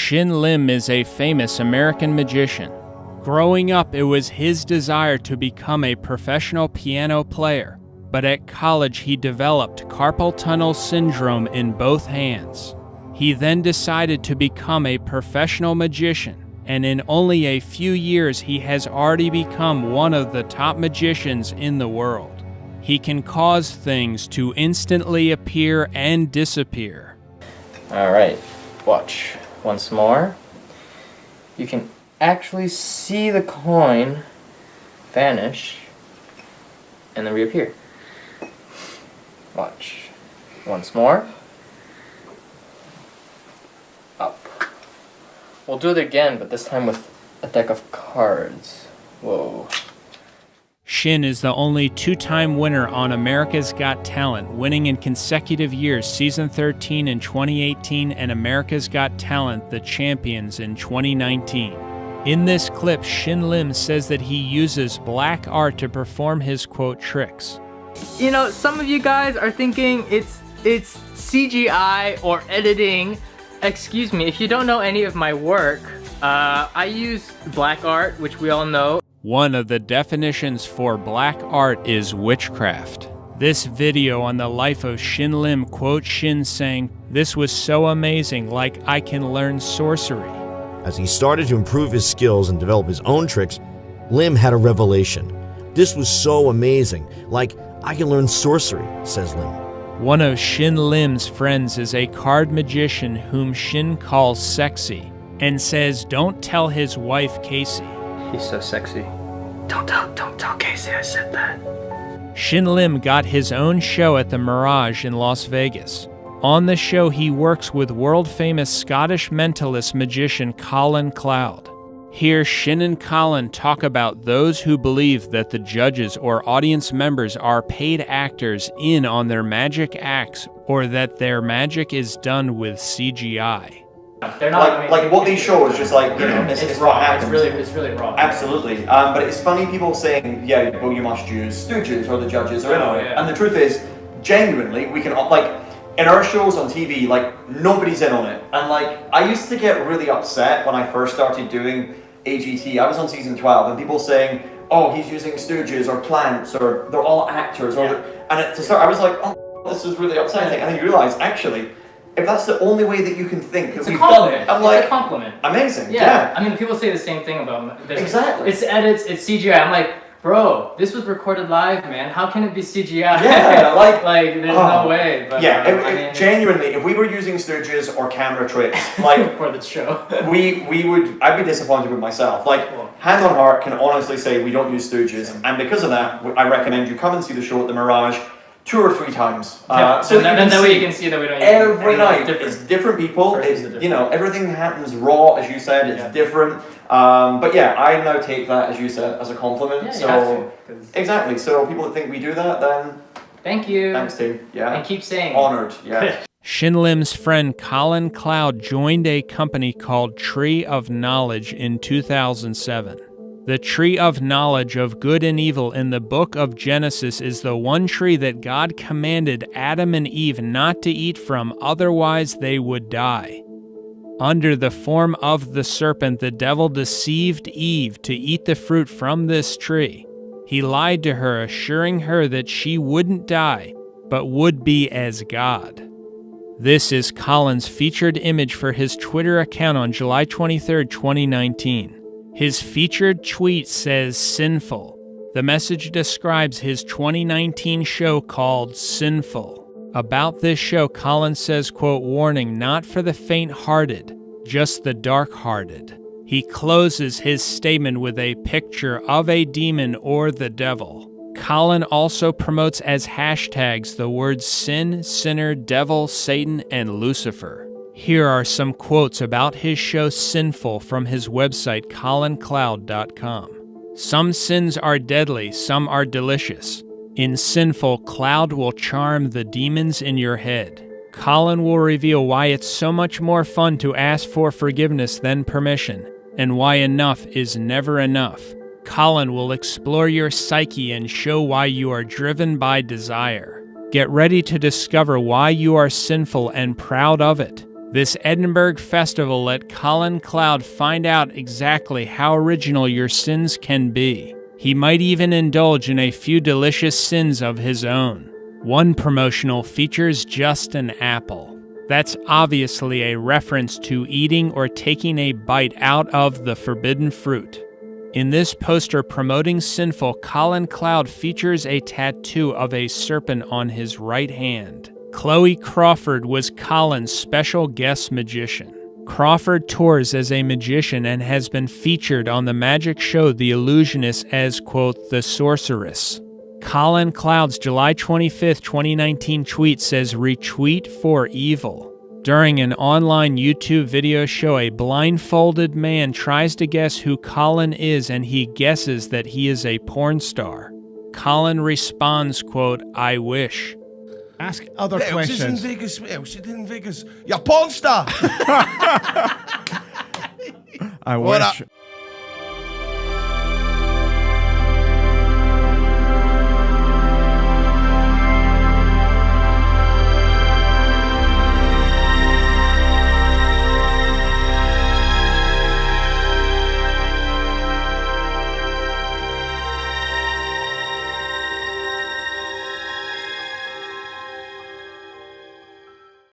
Shin Lim is a famous American magician. Growing up, it was his desire to become a professional piano player, but at college he developed carpal tunnel syndrome in both hands. He then decided to become a professional magician, and in only a few years he has already become one of the top magicians in the world. He can cause things to instantly appear and disappear. All right, watch. Once more, you can actually see the coin vanish and then reappear. Watch. Once more. Up. We'll do it again, but this time with a deck of cards. Whoa. Shin is the only two-time winner on America's Got Talent, winning in consecutive years Season 13 in 2018 and America's Got Talent The Champions in 2019. In this clip, Shin Lim says that he uses black art to perform his quote tricks. You know, some of you guys are thinking it's CGI or editing. Excuse me, if you don't know any of my work, I use black art, which we all know. One of the definitions for black art is witchcraft. This video on the life of Shin Lim quotes Shin saying, "This was so amazing, like I can learn sorcery." As he started to improve his skills and develop his own tricks, Lim had a revelation. "This was so amazing, like I can learn sorcery," says Lim. One of Shin Lim's friends is a card magician whom Shin calls sexy and says don't tell his wife Casey. He's so sexy. Don't tell Casey I said that. Shin Lim got his own show at the Mirage in Las Vegas. On the show, he works with world-famous Scottish mentalist magician Colin Cloud. Here, Shin and Colin talk about those who believe that the judges or audience members are paid actors in on their magic acts or that their magic is done with CGI. They're not like what they show is just like, you know, it's raw acting. It's really raw. Absolutely. But it's funny people saying, yeah, well, you must use stooges or the judges are in on it. Yeah. And the truth is, genuinely, we can, like, in our shows on TV, like, nobody's in on it. And like, I used to get really upset when I first started doing AGT. I was on season 12 and people saying, oh, he's using stooges or plants or they're all actors. And to start, I was like, oh, this is really upsetting. And then you realize, actually, if that's the only way that you can think that we've done it, I'm like, it's a compliment. Amazing. Yeah. I mean, people say the same thing about this. Exactly. It's edits, it's CGI. I'm like, bro, this was recorded live, man. How can it be CGI? Yeah, like there's no way. But, yeah, genuinely, if we were using stooges or camera tricks, like for the show, I'd be disappointed with myself. Like, hand on heart, can honestly say we don't use stooges, and because of that, I recommend you come and see the show at the Mirage 2 or 3 times. So that way you can see that we don't use every night. It's different people. It's you know, everything happens raw, as you said. It's different. But yeah, I now take that, as you said, as a compliment. Yeah, so you have to, exactly. So people that think we do that, then thank you. Thanks, team. Yeah. And keep saying. Honored. Yeah. Shin Lim's friend Colin Cloud joined a company called Tree of Knowledge in 2007. The tree of knowledge of good and evil in the book of Genesis is the one tree that God commanded Adam and Eve not to eat from, otherwise they would die. Under the form of the serpent, the devil deceived Eve to eat the fruit from this tree. He lied to her, assuring her that she wouldn't die, but would be as God. This is Colin's featured image for his Twitter account on July 23, 2019. His featured tweet says, "Sinful." The message describes his 2019 show called Sinful. About this show, Colin says, quote, "Warning, not for the faint-hearted, just the dark-hearted." He closes his statement with a picture of a demon or the devil. Colin also promotes as hashtags the words sin, sinner, devil, Satan, and Lucifer. Here are some quotes about his show Sinful from his website colincloud.com. "Some sins are deadly, some are delicious. In Sinful, Cloud will charm the demons in your head. Colin will reveal why it's so much more fun to ask for forgiveness than permission, and why enough is never enough. Colin will explore your psyche and show why you are driven by desire. Get ready to discover why you are sinful and proud of it. This Edinburgh festival let Colin Cloud find out exactly how original your sins can be. He might even indulge in a few delicious sins of his own. One promotional features just an apple. That's obviously a reference to eating or taking a bite out of the forbidden fruit. In this poster promoting Sinful, Colin Cloud features a tattoo of a serpent on his right hand. Chloe Crawford was Colin's special guest magician. Crawford tours as a magician and has been featured on the magic show The Illusionist as, quote, the sorceress. Colin Cloud's July 25, 2019 tweet says, "Retweet for evil." During an online YouTube video show, a blindfolded man tries to guess who Colin is, and he guesses that he is a porn star. Colin responds, quote, "I wish." Ask other It was questions. in Vegas. It was in Vegas. You're a porn star. I What wish. up?